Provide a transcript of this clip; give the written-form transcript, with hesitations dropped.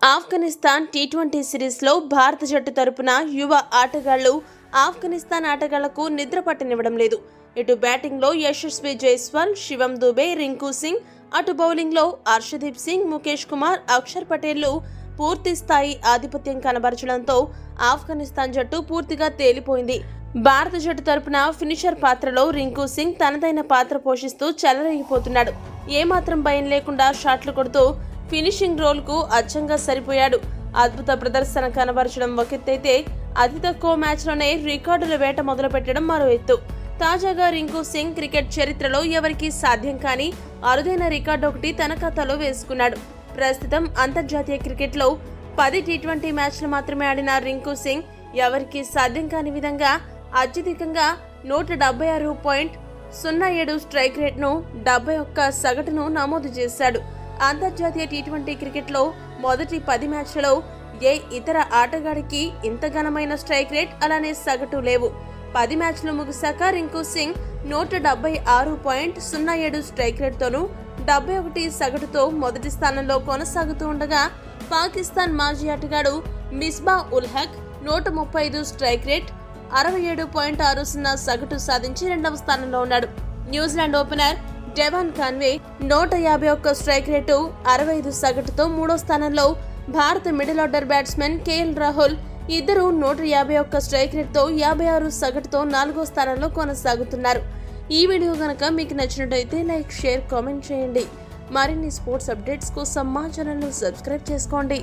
Afghanistan T20 సిరీస్లో భారత జట్టు తరపున యువ ఆటగాళ్లు ఆఫ్ఘనిస్తాన్ ఆటగాళ్లకు నిద్ర పట్టనివ్వడం లేదు. ఇటు బ్యాటింగ్లో యశస్వి జైస్వాల్, శివం దుబే, రింకు సింగ్, అటు బౌలింగ్లో హర్షదీప్ సింగ్, ముఖేష్ కుమార్, అక్షర్ పటేళ్లు పూర్తి స్థాయి ఆధిపత్యం కనబరచడంతో ఆఫ్ఘనిస్తాన్ జట్టు పూర్తిగా తేలిపోయింది. భారత జట్టు తరపున ఫినిషర్ పాత్రలో రింకు సింగ్ తనదైన పాత్ర పోషిస్తూ చెలరేగిపోతున్నాడు. ఏమాత్రం భయం లేకుండా షాట్లు కొడుతూ ఫినిషింగ్ రోల్ కు అచ్చంగా సరిపోయాడు. అద్భుత ప్రదర్శన కనబరచడం ఒక ఎత్తైతే అతి తక్కువ మ్యాచ్లోనే రికార్డుల వేట మొదలుపెట్టడం మరో ఎత్తు. తాజాగా రింకు సింగ్ క్రికెట్ చరిత్రలో ఎవరికీ సాధ్యం కాని అరుదైన రికార్డు ఒకటి తన ఖాతాలో వేసుకున్నాడు. ప్రస్తుతం అంతర్జాతీయ క్రికెట్లో 10 టీ20 మ్యాచ్లు మాత్రమే ఆడిన రింకు సింగ్ ఎవరికీ సాధ్యం కాని విధంగా అత్యధికంగా 176.07 స్ట్రైక్ రేట్ను 71 సగటును నమోదు చేశాడు. అంతర్జాతీయ టీ20 క్రికెట్లో మొదటి 10 మ్యాచ్లలో ఏ ఇతర ఆటగాడికి ఇంత ఘనమైన స్ట్రైక్ రేట్ అలానే సగటు లేవు. 10 మ్యాచ్లు ముగిశాక రింకు సింగ్ 176.07 స్ట్రైక్ రేట్తోనూ 71 సగటుతో మొదటి స్థానంలో కొనసాగుతూ ఉండగా, పాకిస్తాన్ మాజీ ఆటగాడు మిస్బా ఉల్ హక్ 135 స్ట్రైక్ రేట్ 67.60 సగటు సాధించి రెండవ స్థానంలో ఉన్నాడు. New Zealand opener Devon Conway 151 strike rate 65 సగటుతో మూడో స్థానంలో, భారత middle order batsmen KL Rahul ఇద్దరు 151 స్ట్రైక్ రేట్తో 56 సగటుతో నాలుగో స్థానంలో కొనసాగుతున్నారు. ఈ వీడియో కనుక మీకు నచ్చినట్టయితే లైక్, షేర్, కామెంట్ చేయండి. మరిన్ని స్పోర్ట్స్ అప్డేట్స్ కోసం మా ఛానల్ను సబ్స్క్రైబ్ చేసుకోండి.